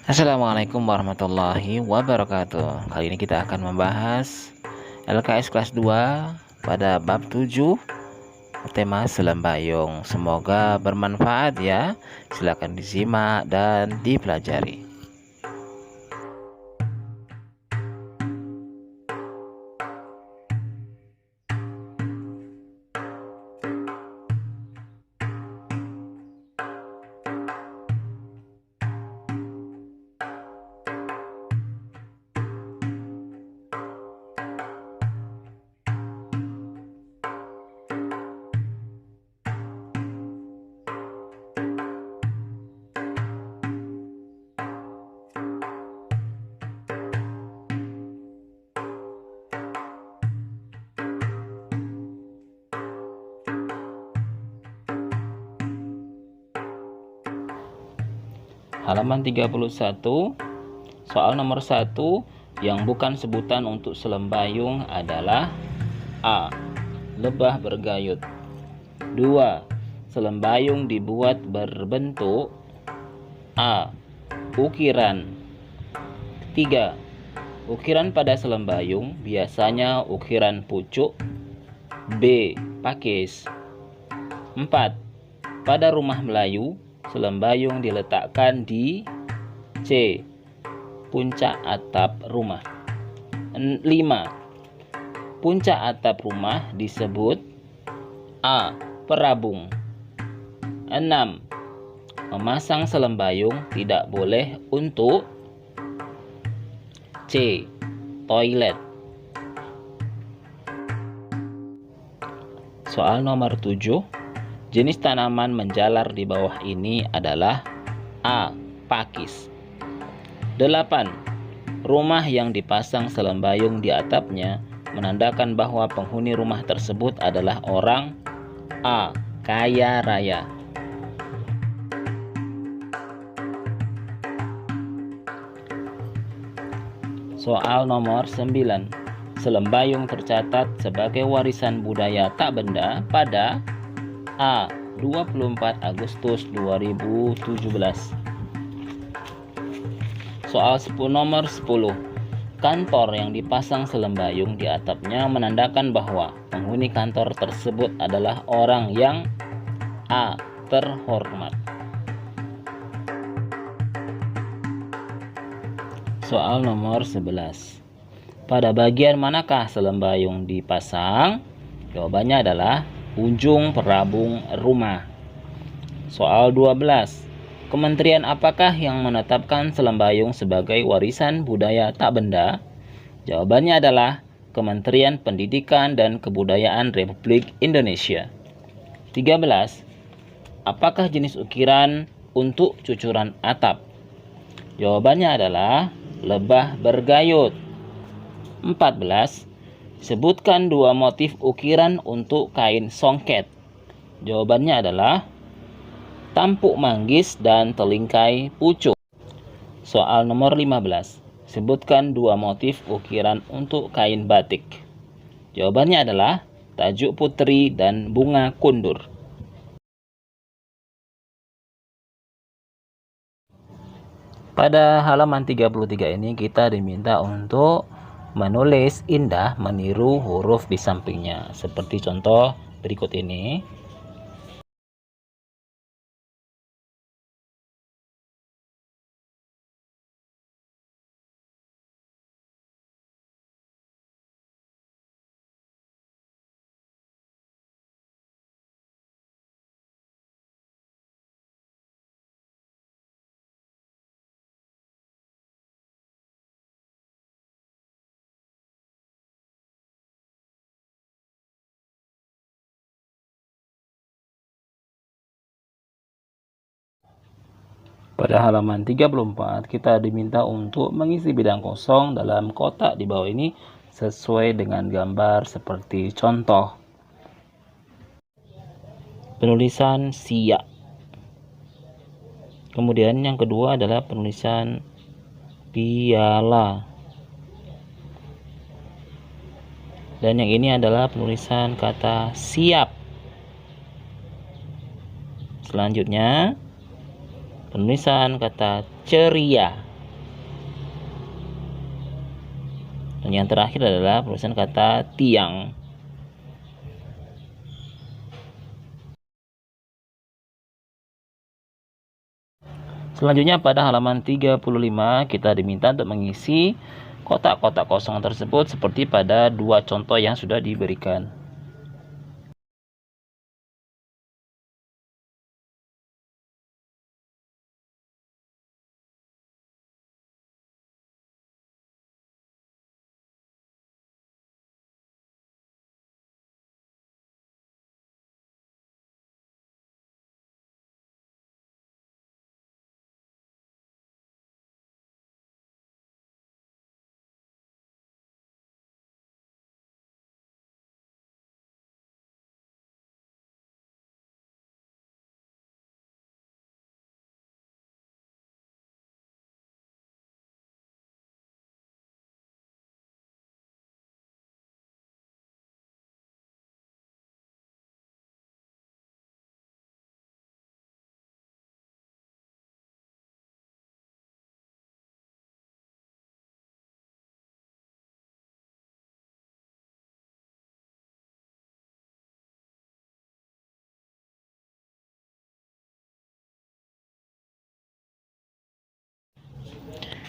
Assalamualaikum warahmatullahi wabarakatuh. Kali ini kita akan membahas LKS kelas 2 pada bab 7 tema Selembayung. Semoga bermanfaat ya. Silakan disimak dan dipelajari. Halaman 31, soal nomor 1 yang bukan sebutan untuk selembayung adalah A. Lebah bergayut. 2. Selembayung dibuat berbentuk A. Ukiran. 3. Ukiran pada selembayung biasanya ukiran pucuk. B. Pakis. 4. Pada rumah Melayu, selembayung diletakkan di C. Puncak atap rumah. 5. Puncak atap rumah disebut A. Perabung. 6. Memasang selembayung tidak boleh untuk C. Toilet. Soal nomor 7. Jenis tanaman menjalar di bawah ini adalah A. Pakis. 8. Rumah yang dipasang selembayung di atapnya menandakan bahwa penghuni rumah tersebut adalah orang A. Kaya raya. Soal nomor 9. Selembayung tercatat sebagai warisan budaya tak benda pada A. 24 Agustus 2017. Soal nomor 10. Kantor yang dipasang selembayung di atapnya menandakan bahwa penghuni kantor tersebut adalah orang yang A. Terhormat. Soal nomor 11. Pada bagian manakah selembayung dipasang? Jawabannya adalah ujung perabung rumah. Soal 12. Kementerian apakah yang menetapkan selembayung sebagai warisan budaya tak benda? Jawabannya adalah Kementerian Pendidikan dan Kebudayaan Republik Indonesia. 13. Apakah jenis ukiran untuk cucuran atap? Jawabannya adalah lebah bergayut. 14. Sebutkan 2 motif ukiran untuk kain songket. Jawabannya adalah tampuk manggis dan telingkai pucuk. Soal nomor 15. Sebutkan 2 motif ukiran untuk kain batik. Jawabannya adalah tajuk putri dan bunga kundur. Pada halaman 33 ini kita diminta untuk menulis indah meniru huruf di sampingnya. Seperti contoh berikut ini. Pada halaman 34 kita diminta untuk mengisi bidang kosong dalam kotak di bawah ini sesuai dengan gambar seperti contoh. Penulisan siap. Kemudian yang kedua adalah penulisan piala. Dan yang ini adalah penulisan kata siap. Selanjutnya penulisan kata ceria. Dan yang terakhir adalah penulisan kata tiang. Selanjutnya pada halaman 35 kita diminta untuk mengisi kotak-kotak kosong tersebut seperti pada dua contoh yang sudah diberikan.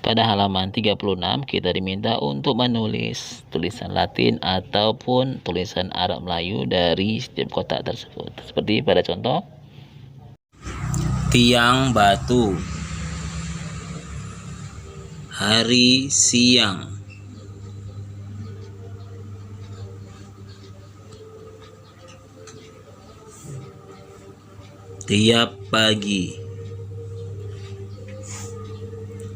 Pada halaman 36 kita diminta untuk menulis tulisan Latin ataupun tulisan Arab Melayu dari setiap kotak tersebut. Seperti pada contoh tiang batu, hari siang, tiap pagi.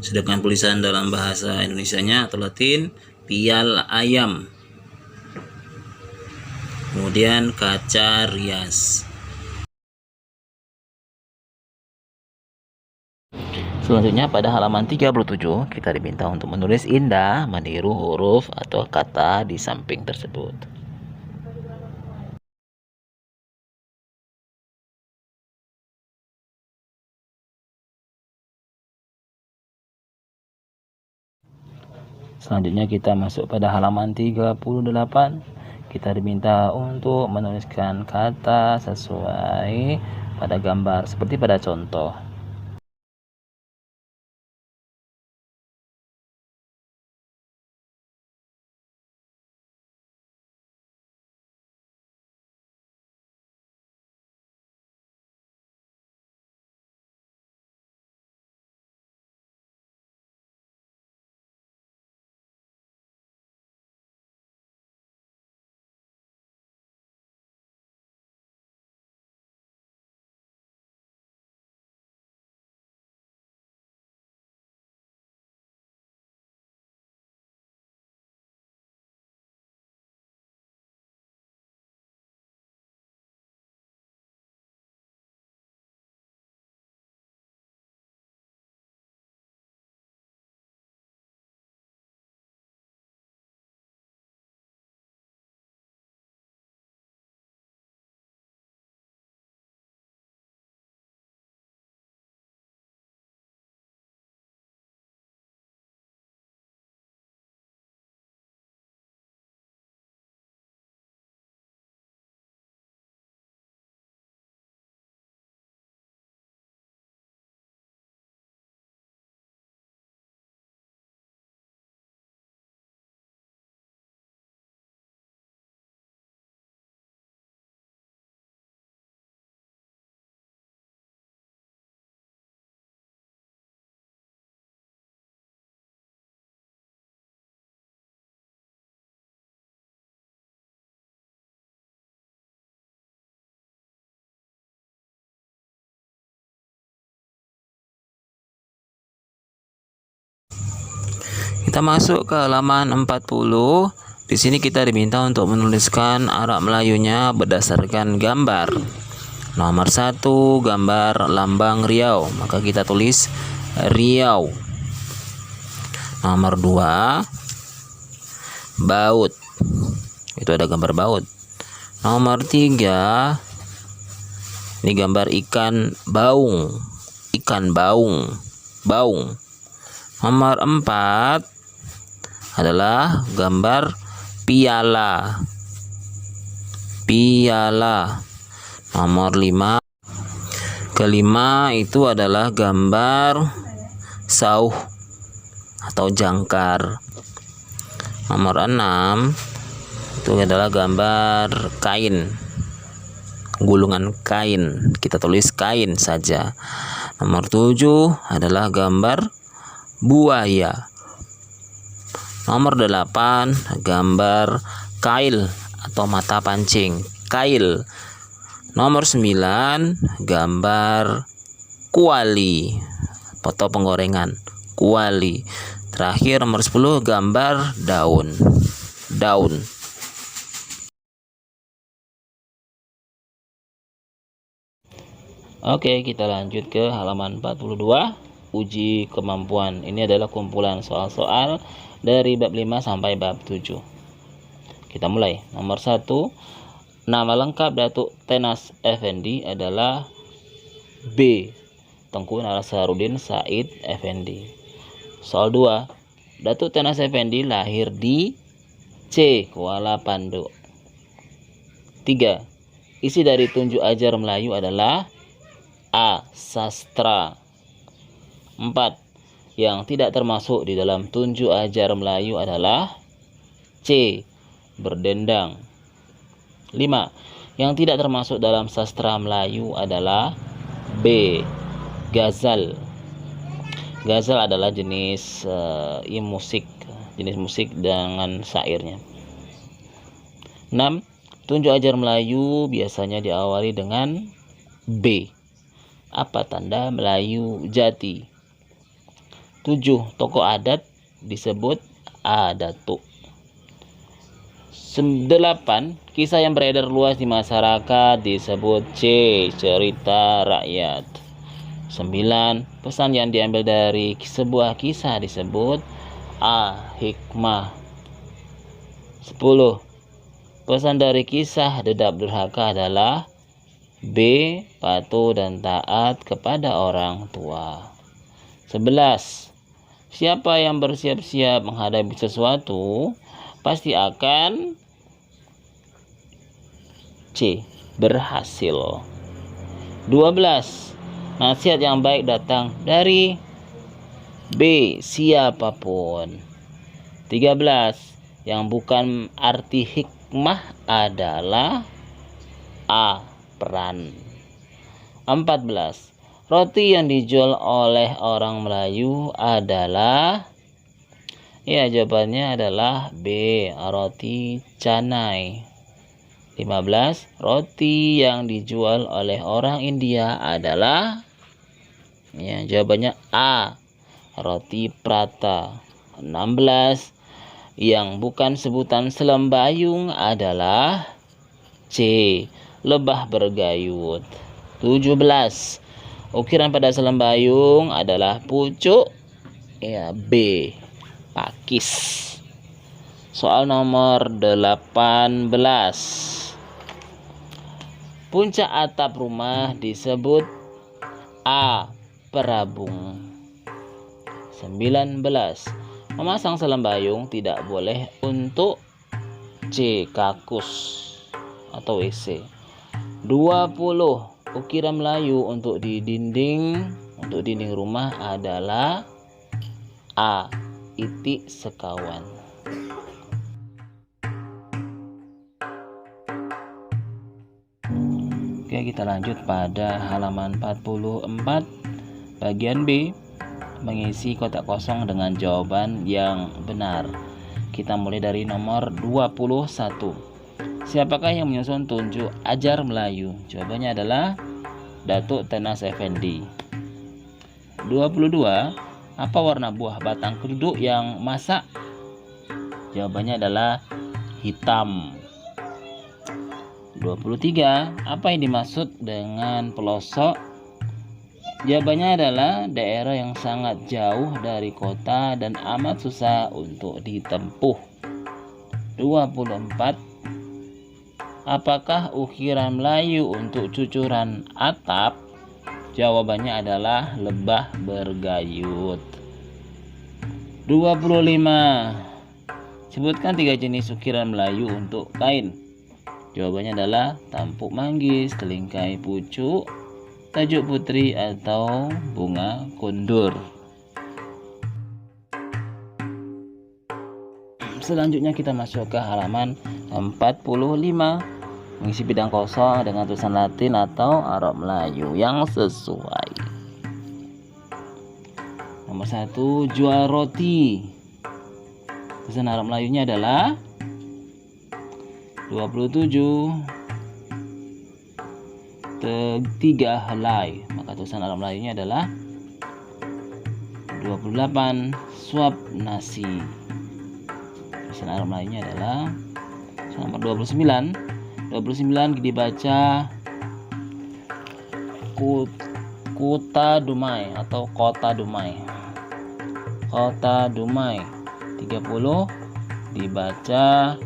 Sedangkan tulisan dalam bahasa Indonesianya atau Latin, pial ayam. Kemudian kaca rias. Selanjutnya pada halaman 37 kita diminta untuk menulis indah meniru huruf atau kata di samping tersebut. Selanjutnya kita masuk pada halaman 38. Kita diminta untuk menuliskan kata sesuai pada gambar seperti pada contoh. Kita masuk ke halaman 40. Di sini kita diminta untuk menuliskan Arab Melayunya berdasarkan gambar. Nomor 1, gambar lambang Riau, maka kita tulis Riau. Nomor 2, baut. Itu ada gambar baut. Nomor 3, ini gambar ikan baung. Ikan baung. Baung. Nomor 4, adalah gambar piala. Piala. Nomor 5. Kelima itu adalah gambar sauh atau jangkar. Nomor 6 itu adalah gambar kain, gulungan kain, kita tulis kain saja. Nomor 7 adalah gambar buaya. Nomor 8 gambar kail atau mata pancing, kail. Nomor 9 gambar kuali atau penggorengan, kuali. Terakhir nomor 10 gambar daun. Oke, kita lanjut ke halaman 42, uji kemampuan. Ini adalah kumpulan soal-soal dari bab 5 sampai bab 7. Kita mulai. Nomor 1, nama lengkap Datuk Tenas Effendi adalah B. Tengku Nasaruddin Said Effendi. Soal 2, Datuk Tenas Effendi lahir di C. Kuala Panduk. 3. Isi dari tunjuk ajar Melayu adalah A. Sastra. 4. Yang tidak termasuk di dalam tunjuk ajar Melayu adalah C. Berdendang. 5. Yang tidak termasuk dalam sastra Melayu adalah B. Ghazal. Ghazal adalah jenis musik dengan syairnya. 6. Tunjuk ajar Melayu biasanya diawali dengan B. Apa tanda Melayu jati? 7. Tokoh adat disebut A. Datuk. 8. Kisah yang beredar luas di masyarakat disebut C. Cerita rakyat. 9. Pesan yang diambil dari sebuah kisah disebut A. Hikmah. 10. Pesan dari kisah Dedap Durhaka adalah B. Patuh dan taat kepada orang tua. 11. Siapa yang bersiap-siap menghadapi sesuatu pasti akan C. Berhasil. 12. Nasihat yang baik datang dari B. Siapapun. 13. Yang bukan arti hikmah adalah A. Peran. 14. Roti yang dijual oleh orang Melayu adalah, ya jawabannya adalah B. Roti canai. 15. Roti yang dijual oleh orang India adalah, ya jawabannya A. Roti prata. 16. Yang bukan sebutan selembayung adalah C. Lebah bergayut. 17. Ukiran pada selembayung adalah pucuk, ya B. Pakis. Soal nomor 18. Puncak atap rumah disebut A. Perabung. 19. Memasang selembayung tidak boleh untuk C. Kakus atau WC. 20. Ukiran Melayu untuk dinding rumah adalah A. Itik sekawan. Oke, kita lanjut pada halaman 44 bagian B, mengisi kotak kosong dengan jawaban yang benar. Kita mulai dari nomor 21. Siapakah yang menyusun tunjuk ajar Melayu? Jawabannya adalah Datuk Tenas Effendi. 22. Apa warna buah batang keduduk yang masak? Jawabannya adalah hitam. 23. Apa yang dimaksud dengan pelosok? Jawabannya adalah daerah yang sangat jauh dari kota dan amat susah untuk ditempuh. 24. Apakah ukiran Melayu untuk cucuran atap? Jawabannya adalah lebah bergayut. 25. Sebutkan 3 jenis ukiran Melayu untuk kain. Jawabannya adalah tampuk manggis, telingkai pucuk, tajuk putri, atau bunga kundur. Selanjutnya kita masuk ke halaman 45, mengisi bidang kosong dengan tulisan Latin atau Arab Melayu yang sesuai. Nomor 1, jual roti. Tulisan Arab Melayunya adalah 27 3 helai. Maka tulisan Arab Melayunya adalah 28 suap nasi. Tulisan Arab Melayunya adalah nomor 29 dibaca Kota Dumai atau Kota Dumai. Kota Dumai. 30 dibaca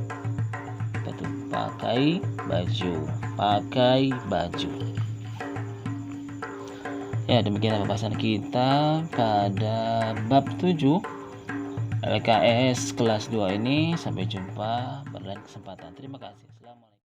pakai baju. Pakai baju. Ya, demikian pembahasan kita pada bab 7 LKS kelas 2 ini. Sampai jumpa pada lain kesempatan. Terima kasih. Selamat